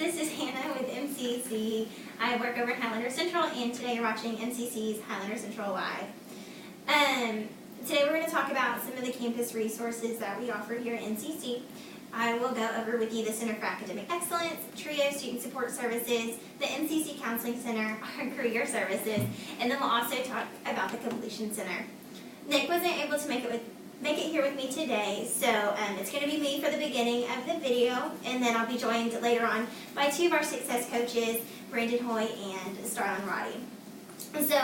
this is Hannah with MCC. I work over at Highlander Central, and today you're watching MCC's Highlander Central Live. Today we're going to talk about some of the campus resources that we offer here at MCC. I will go over with you the Center for Academic Excellence, TRIO Student Support Services, the MCC Counseling Center, our career services, and then we'll also talk about the Completion Center. Nick wasn't able to make it here with me today, so it's going to be me for the beginning of the video, and then I'll be joined later on by two of our success coaches, Brandon Hoy and Starlin Roddy. So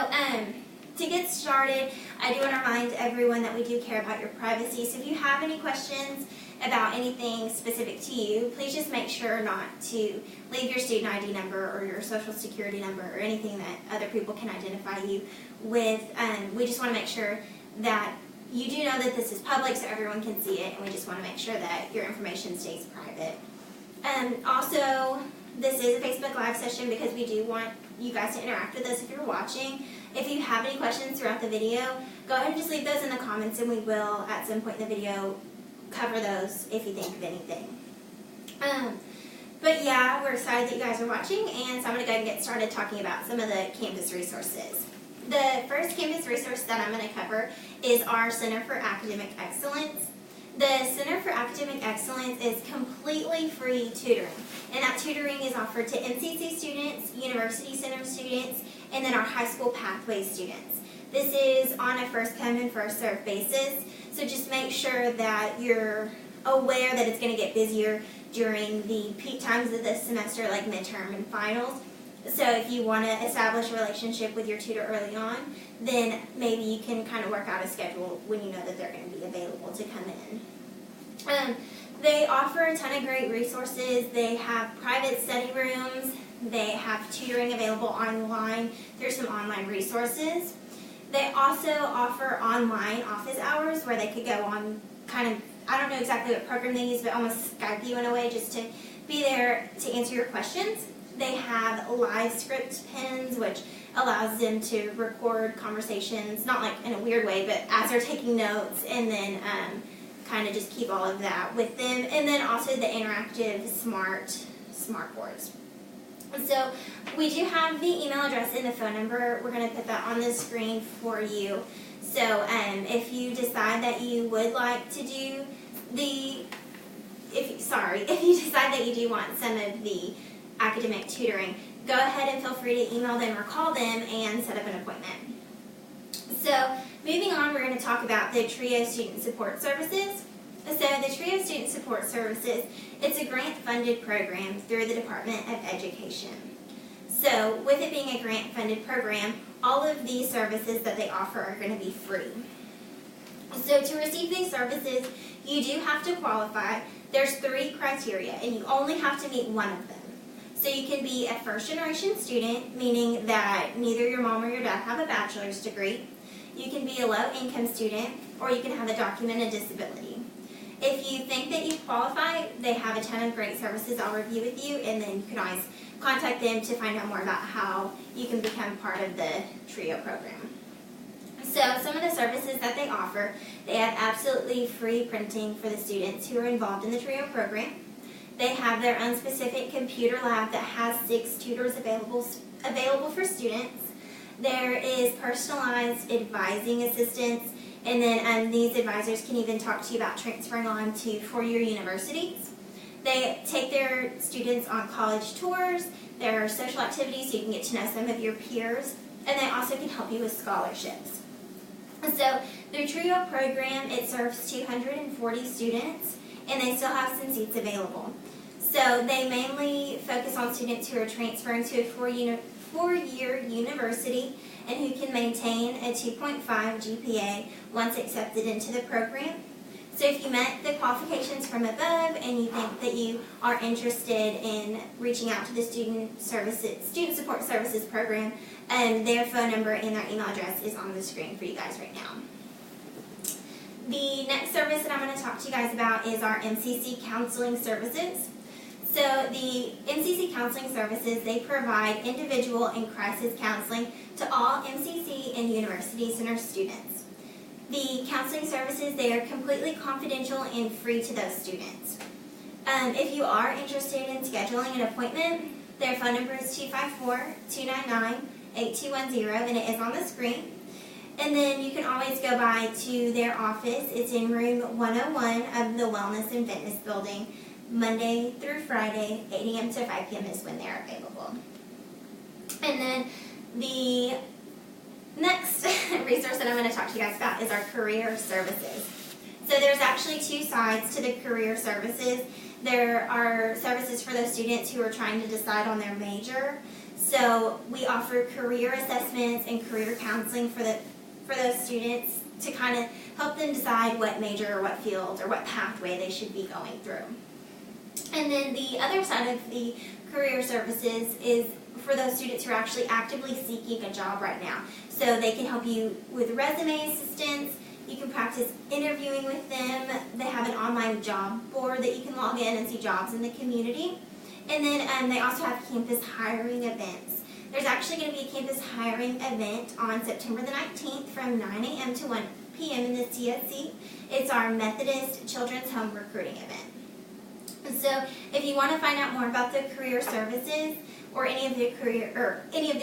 to get started, I do want to remind everyone that we do care about your privacy, so if you have any questions about anything specific to you, please just make sure not to leave your student ID number or your social security number or anything that other people can identify you with. We just want to make sure that you do know that this is public so everyone can see it, and we just want to make sure that your information stays private. Also, this is a Facebook Live session because we do want you guys to interact with us if you're watching. If you have any questions throughout the video, go ahead and just leave those in the comments, and we will, at some point in the video, cover those if you think of anything. But yeah, we're excited that you guys are watching, and so I'm going to go ahead and get started talking about some of the campus resources. The first campus resource that I'm going to cover is our Center for Academic Excellence. The Center for Academic Excellence is completely free tutoring, and that tutoring is offered to MCC students, University Center students, and then our high school pathway students. This is on a first come and first served basis, so just make sure that you're aware that it's going to get busier during the peak times of this semester, like midterm and finals. So if you want to establish a relationship with your tutor early on, then maybe you can kind of work out a schedule when you know that they're going to be available to come in. They offer a ton of great resources. They have private study rooms. They have tutoring available online. There's some online resources. They also offer online office hours where they could go on kind of, I don't know exactly what program they use, but almost Skype you in a way just to be there to answer your questions. They have live script pens, which allows them to record conversations, not like in a weird way, but as they're taking notes, and then kind of just keep all of that with them. And then also the interactive smart boards. So we do have the email address and the phone number. We're going to put that on the screen for you. So if you decide that you would like to do if you decide that you do want some of the academic tutoring, go ahead and feel free to email them or call them and set up an appointment. So moving on, we're going to talk about the TRIO Student Support Services. So the TRIO Student Support Services, it's a grant-funded program through the Department of Education. So with it being a grant-funded program, all of these services that they offer are going to be free. So to receive these services, you do have to qualify. There's 3 criteria, and you only have to meet one of them. So you can be a first-generation student, meaning that neither your mom or your dad have a bachelor's degree. You can be a low-income student, or you can have a documented disability. If you think that you qualify, they have a ton of great services I'll review with you, and then you can always contact them to find out more about how you can become part of the TRIO program. So some of the services that they offer, they have absolutely free printing for the students who are involved in the TRIO program. They have their own specific computer lab that has 6 tutors available for students. There is personalized advising assistance, and then these advisors can even talk to you about transferring on to four-year universities. They take their students on college tours. There are social activities so you can get to know some of your peers, and they also can help you with scholarships. So their TRIO program, it serves 240 students, and they still have some seats available. So they mainly focus on students who are transferring to a four-year university and who can maintain a 2.5 GPA once accepted into the program. So if you met the qualifications from above and you think that you are interested in reaching out to the Student Support Services program, their phone number and their email address is on the screen for you guys right now. The next service that I'm going to talk to you guys about is our MCC Counseling Services. So the MCC Counseling Services, they provide individual and crisis counseling to all MCC and University Center students. The counseling services, they are completely confidential and free to those students. If you are interested in scheduling an appointment, their phone number is 254-299-8210, and it is on the screen. And then you can always go by to their office. It's in room 101 of the Wellness and Fitness Building. Monday through Friday, 8 a.m. to 5 p.m. is when they're available. And then the next resource that I'm going to talk to you guys about is our career services. So there's actually two sides to the career services. There are services for those students who are trying to decide on their major. So we offer career assessments and career counseling for those students to kind of help them decide what major or what field or what pathway they should be going through. And then the other side of the career services is for those students who are actually actively seeking a job right now. So they can help you with resume assistance. You can practice interviewing with them. They have an online job board that you can log in and see jobs in the community. And then they also have campus hiring events. There's actually going to be a campus hiring event on September the 19th from 9 a.m. to 1 p.m. in the CSC. It's our Methodist Children's Home Recruiting event. And so if you want to find out more about the career services or any of the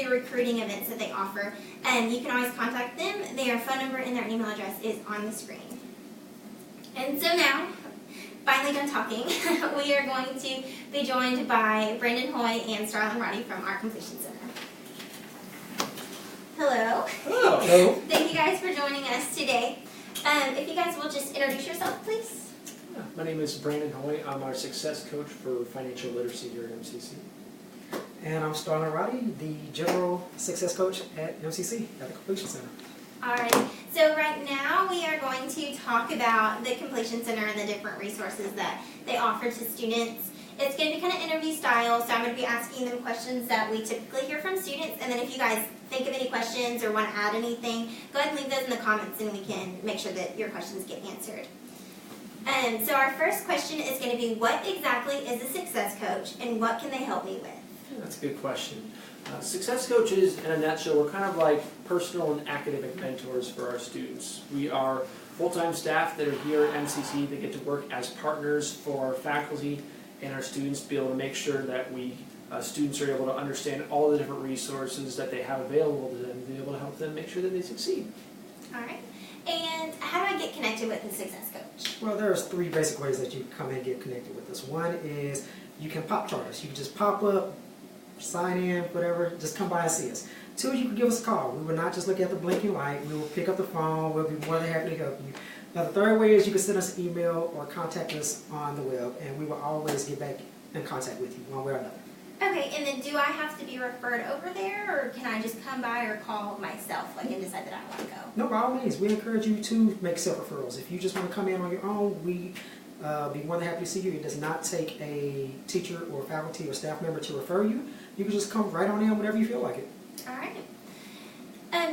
recruiting events that they offer, you can always contact them. Their phone number and their email address is on the screen. And so now, finally done talking, we are going to be joined by Brandon Hoy and Starlin Roddy from our Completion Center. Hello. Hello. Hello. Thank you guys for joining us today. If you guys will just introduce yourself, please. Yeah, my name is Brandon Hoy. I'm our success coach for financial literacy here at MCC. And I'm Starlin Roddy, the general success coach at MCC, at the Completion Center. Alright, so right now we are going to talk about the Completion Center and the different resources that they offer to students. It's going to be kind of interview style, so I'm going to be asking them questions that we typically hear from students, and then if you guys think of any questions or want to add anything, go ahead and leave those in the comments and we can make sure that your questions get answered. So our first question is going to be, what exactly is a success coach and what can they help me with? Yeah, that's a good question. Success coaches, in a nutshell, we're kind of like personal and academic mentors for our students. We are full-time staff that are here at MCC that get to work as partners for our faculty and our students to be able to make sure that students are able to understand all the different resources that they have available to them to be able to help them make sure that they succeed. All right. And how do I get connected with the success coach? Well, there's three basic ways that you can come and get connected with us. One is you can pop chart us. You can just pop up, sign in, whatever, just come by and see us. Two, you can give us a call. We will not just look at the blinking light. We will pick up the phone. We'll be more than happy to help you. Now, the third way is you can send us an email or contact us on the web, and we will always get back in contact with you one way or another. Okay, and then do I have to be referred over there, or can I just come by or call myself, and decide that I want to go? No, by all means, we encourage you to make self-referrals. If you just want to come in on your own, we be more than happy to see you. It does not take a teacher or faculty or staff member to refer you. You can just come right on in whenever you feel like it. All right.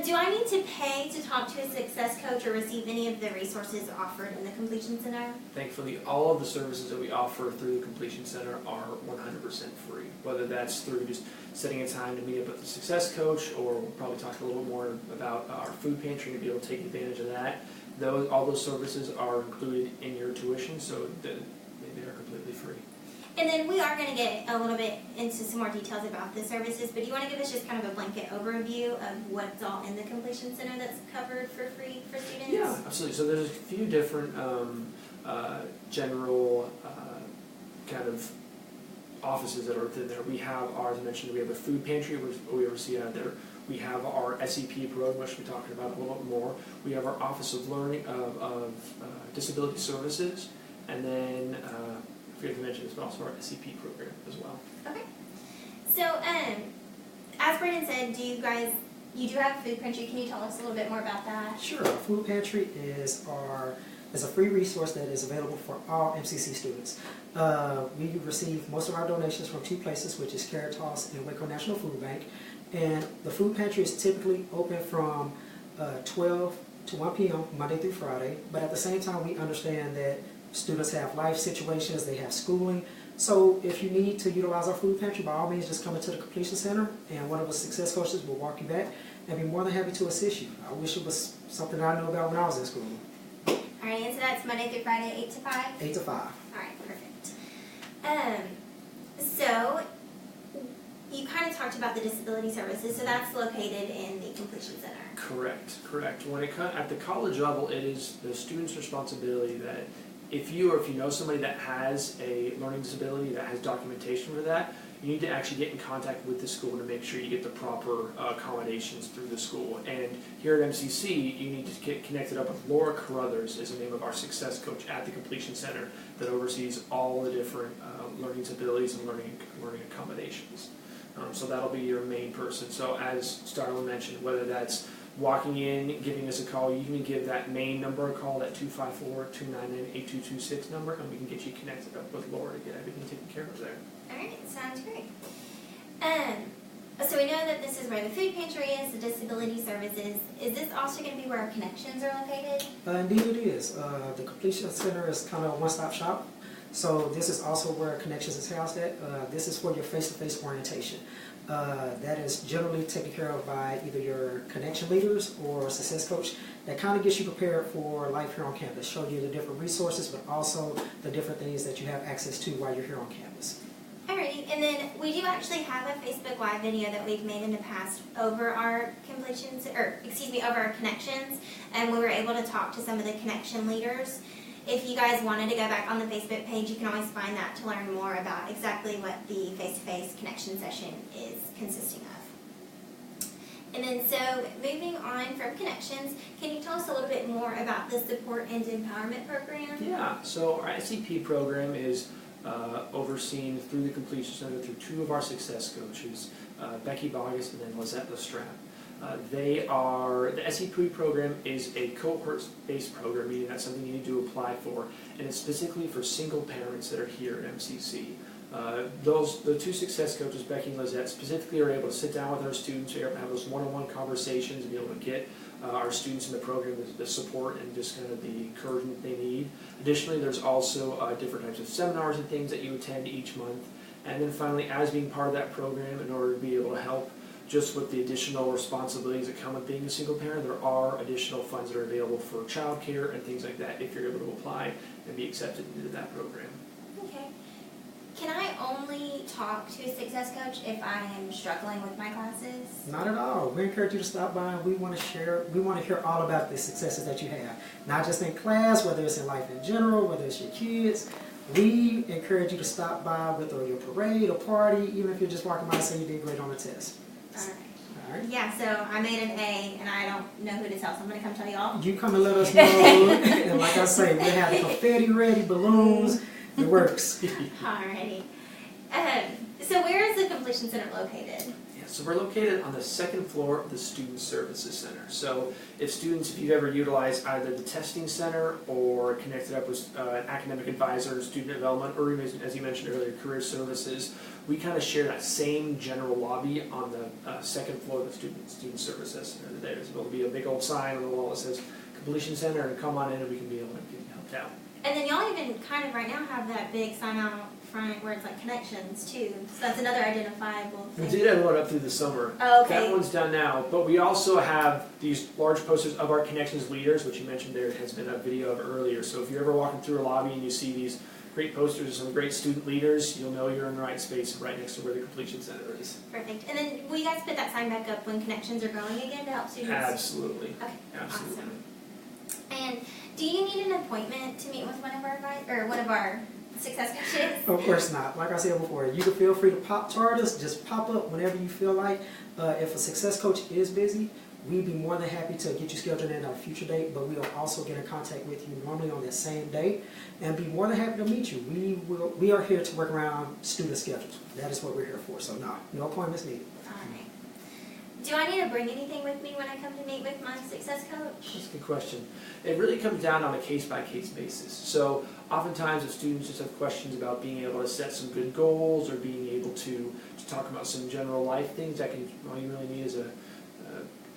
Do I need to pay to talk to a success coach or receive any of the resources offered in the Completion Center? Thankfully, all of the services that we offer through the Completion Center are 100% free, whether that's through just setting a time to meet up with the success coach, or we'll probably talk a little more about our food pantry to be able to take advantage of that. All those services are included in your tuition, so they are completely free. And then we are going to get a little bit into some more details about the services, but do you want to give us just kind of a blanket overview of what's all in the Completion Center that's covered for free for students? Yeah, absolutely. So there's a few different general kind of offices that are within there. We have, as I mentioned, we have a food pantry, which we oversee out there. We have our SEP program, which we'll be talking about a little bit more. We have our Office of Learning of Disability Services, and then I forget to mention this, but also our SEP program as well. Okay. So, as Brandon said, you do have a food pantry. Can you tell us a little bit more about that? Sure. Our food pantry is a free resource that is available for all MCC students. We receive most of our donations from two places, which is Caritas and Waco National Food Bank. And the food pantry is typically open from 12 to 1 p.m. Monday through Friday. But at the same time, we understand that students have life situations, they have schooling. So if you need to utilize our food pantry, by all means, just come into the Completion Center, and one of the success coaches will walk you back and be more than happy to assist you. I wish it was something I knew about when I was in school. All right, and so that's Monday through Friday, 8 to 5? 8 to 5. All right, perfect. So you kind of talked about the disability services, so that's located in the completion center. Correct. When at the college level, it is the student's responsibility that if you know somebody that has a learning disability that has documentation for that, you need to actually get in contact with the school to make sure you get the proper accommodations through the school. And here at MCC, you need to get connected up with Laura Carruthers, is the name of our success coach at the completion center that oversees all the different learning disabilities and learning accommodations. So that'll be your main person. So as Starla mentioned, whether that's walking in, giving us a call, you can give that main number a call, that 254-299-8226 number, and we can get you connected up with Laura to get everything taken care of there. Alright, sounds great. So we know that this is where the food pantry is, the disability services. Is this also going to be where our connections are located? Indeed it is. The completion center is kind of a one-stop shop. So this is also where Connections is housed at. This is for your face-to-face orientation. That is generally taken care of by either your connection leaders or success coach. That kind of gets you prepared for life here on campus, show you the different resources, but also the different things that you have access to while you're here on campus. Alrighty, and then we do actually have a Facebook Live video that we've made in the past over our over our connections, and we were able to talk to some of the connection leaders. If you guys wanted to go back on the Facebook page, you can always find that to learn more about exactly what the face-to-face connection session is consisting of. And then so moving on from connections, can you tell us a little bit more about the support and empowerment program? Yeah, so our SEP program is overseen through the completion center through two of our success coaches, Becky Bogus and then Lizette Lestrap. The SEP program is a cohort-based program, meaning that's something you need to apply for, and it's specifically for single parents that are here at MCC. The two success coaches, Becky and Lizette, specifically are able to sit down with our students, are able to have those one-on-one conversations and be able to get our students in the program the support and just kind of the encouragement they need. Additionally, there's also different types of seminars and things that you attend each month. And then finally, as being part of that program, in order to be able to help just with the additional responsibilities that come with being a single parent, there are additional funds that are available for childcare and things like that if you're able to apply and be accepted into that program. Okay. Can I only talk to a success coach if I am struggling with my classes? Not at all. We encourage you to stop by. We want to hear all about the successes that you have. Not just in class, whether it's in life in general, whether it's your kids. We encourage you to stop by with your parade or party, even if you're just walking by and saying you did great on the test. All right. Yeah, so I made an A, and I don't know who to tell, so I'm going to come tell y'all. You come and let us know. And like I say, we have the confetti ready, balloons. It works. Alrighty. So where is the completion center located? Yeah, so we're located on the second floor of the Student Services Center. So if you've ever utilized either the testing center or connected up with an academic advisor, student development, or even, as you mentioned earlier, career services, we kind of share that same general lobby on the second floor of the Student Services Center. There's going to be a big old sign on the wall that says Completion Center, and come on in and we can be able to get helped out. And then y'all even kind of right now have that big sign out front where it's like connections too. So that's another identifiable thing. We did have one up through the summer. Oh, okay. That one's done now. But we also have these large posters of our connections leaders, which you mentioned there has been a video of earlier. So if you're ever walking through a lobby and you see these great posters of some great student leaders, you'll know you're in the right space right next to where the completion center is. Perfect. And then will you guys put that sign back up when connections are going again to help students? Absolutely. Okay. Absolutely. Awesome. And do you need an appointment to meet with one of our success coaches? Of course not. Like I said before, you can feel free to pop-chart us. Just pop up whenever you feel like. If a success coach is busy, we'd be more than happy to get you scheduled in at a future date, but we'll also get in contact with you normally on that same date and be more than happy to meet you. We are here to work around student schedules. That is what we're here for. So no appointments needed. All right. Do I need to bring anything with me when I come to meet with my success coach? That's a good question. It really comes down on a case-by-case basis. So oftentimes if students just have questions about being able to set some good goals or being able to talk about some general life things, all you really need is a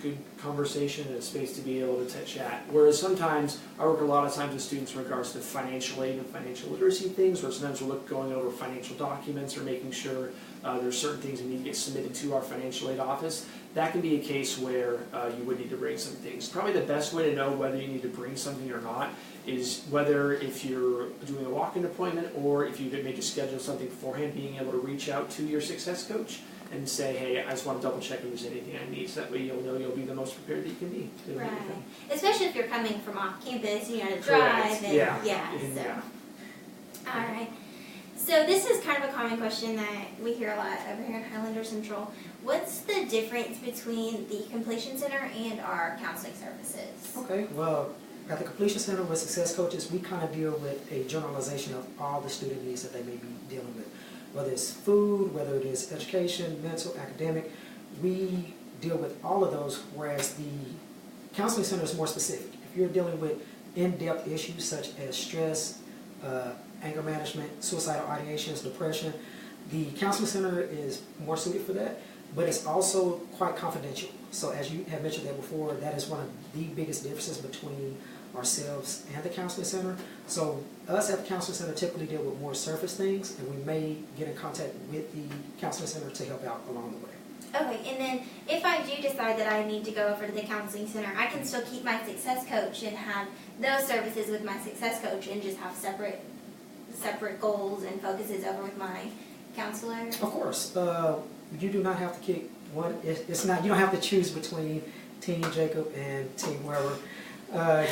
good conversation and a space to be able to chat. Whereas sometimes I work a lot of times with students in regards to financial aid and financial literacy things, or sometimes we're going over financial documents or making sure there's certain things that need to get submitted to our financial aid office. That can be a case where you would need to bring some things. Probably the best way to know whether you need to bring something or not is whether if you're doing a walk-in appointment or if you may just schedule something beforehand, being able to reach out to your success coach and say, hey, I just want to double check if there's anything I need, so that way you'll know you'll be the most prepared that you can be. Right. Especially if you're coming from off campus, you know, to drive. And, yeah. All right. So this is kind of a common question that we hear a lot over here in Highlander Central. What's the difference between the Completion Center and our counseling services? Okay, well, at the Completion Center with Success Coaches, we kind of deal with a generalization of all the student needs that they may be dealing with. Whether it's food, whether it is education, mental, academic, we deal with all of those, whereas the Counseling Center is more specific. If you're dealing with in-depth issues such as stress, anger management, suicidal ideations, depression, the Counseling Center is more suited for that, but it's also quite confidential. So as you have mentioned that before, that is one of the biggest differences between ourselves and the Counseling Center. So us at the Counseling Center typically deal with more surface things, and we may get in contact with the Counseling Center to help out along the way. Okay, and then if I do decide that I need to go over to the Counseling Center, I can still keep my Success Coach and have those services with my Success Coach and just have separate goals and focuses over with my counselor? Of course. You do not have to kick one. It's not. You don't have to choose between Team Jacob and Team Weber.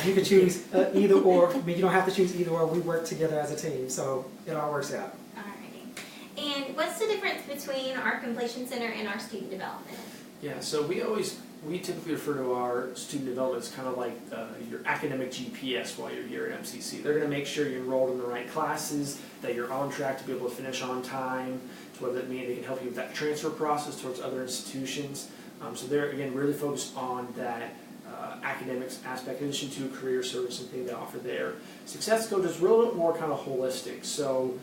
You can choose either or. I mean, you don't have to choose either or. We work together as a team, so it all works out. Alrighty. And what's the difference between our Completion Center and our student development? Yeah, so we typically refer to our student development as kind of like your academic GPS while you're here at MCC. They're going to make sure you're enrolled in the right classes, that you're on track to be able to finish on time, so whether that means they can help you with that transfer process towards other institutions. So they're, again, really focused on that academics aspect in addition to career service and things they offer there. Success Coach is a little bit more kind of holistic. So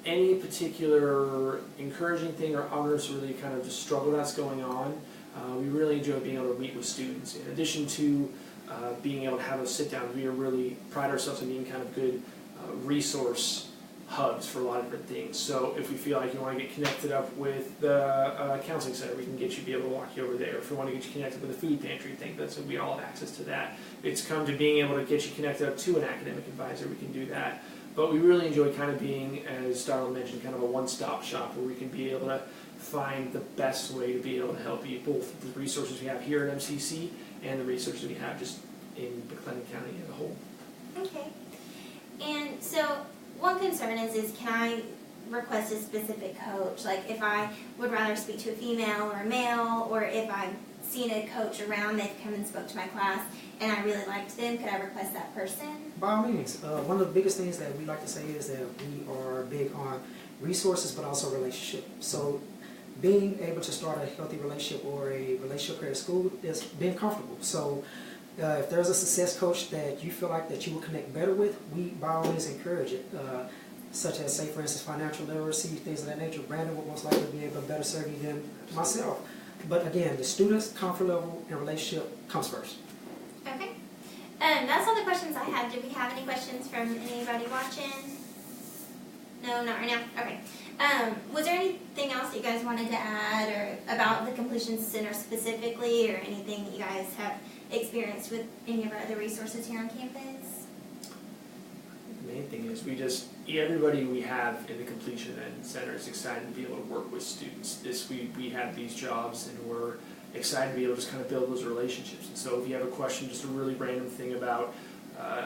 any particular encouraging thing or others really kind of just struggle that's going on, we really enjoy being able to meet with students. In addition to being able to have those sit downs, we really pride ourselves in being kind of good resource hubs for a lot of different things. So if we feel like you want to get connected up with the counseling center, we can get you, be able to walk you over there. If we want to get you connected with a food pantry, think that's we all have access to that. It's come to being able to get you connected up to an academic advisor, we can do that. But we really enjoy kind of being, as Darla mentioned, kind of a one-stop shop where we can be able to find the best way to be able to help you, both the resources we have here at MCC and the resources we have just in McLennan County as a whole. Okay. And so one concern is can I request a specific coach? Like if I would rather speak to a female or a male, or if I've seen a coach around, they've come and spoke to my class, and I really liked them, could I request that person? By all means. One of the biggest things that we like to say is that we are big on resources, but also relationship. So being able to start a healthy relationship or a relationship here at school is being comfortable. So if there's a success coach that you feel like that you will connect better with, we by all means encourage it. Such as, say, for instance, financial literacy, things of that nature. Brandon will most likely be able to better serve you than myself. But again, the student's comfort level and relationship comes first. Okay. That's all the questions I had. Do we have any questions from anybody watching? No, not right now. Okay. Was there anything else that you guys wanted to add or about the Completion Center specifically, or anything that you guys have experienced with any of our other resources here on campus? The main thing is everybody we have in the Completion Center is excited to be able to work with students. We have these jobs and we're excited to be able to just kind of build those relationships. And so if you have a question, just a really random thing about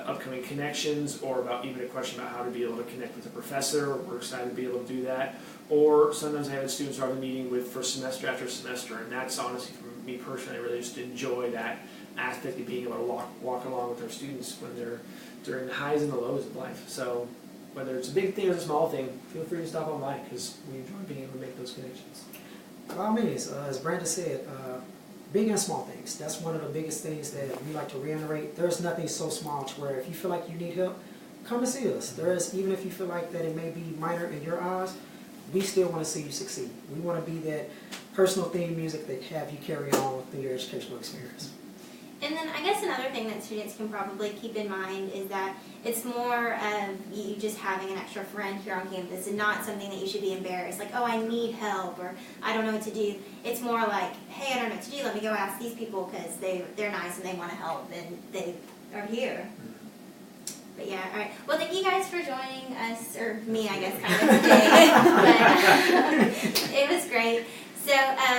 upcoming connections, or about even a question about how to be able to connect with a professor, we're excited to be able to do that. Or sometimes I have students who I've been meeting with for semester after semester, and that's honestly, for me personally, I really just enjoy that aspect of being able to walk along with our students when they're during the highs and the lows of life. So whether it's a big thing or a small thing, feel free to stop on by, because we enjoy being able to make those connections. By all means, as Brandon said, big and small things. That's one of the biggest things that we like to reiterate. There's nothing so small to where if you feel like you need help, come and see us. Even if you feel like that it may be minor in your eyes, we still want to see you succeed. We want to be that personal theme music that have you carry on through your educational experience. And then I guess another thing that students can probably keep in mind is that it's more of you just having an extra friend here on campus and not something that you should be embarrassed, like, oh, I need help, or I don't know what to do. It's more like, hey, I don't know what to do, let me go ask these people because they're nice and they want to help and they are here. But yeah, all right. Well, thank you guys for joining us, or me, I guess, kind of today. But it was great. So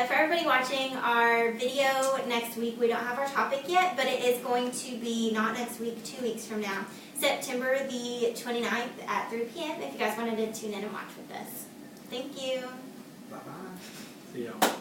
for everybody watching our video next week, we don't have our topic yet, but it is going to be not next week, 2 weeks from now, September the 29th at 3 p.m. if you guys wanted to tune in and watch with us. Thank you. Bye-bye. See y'all.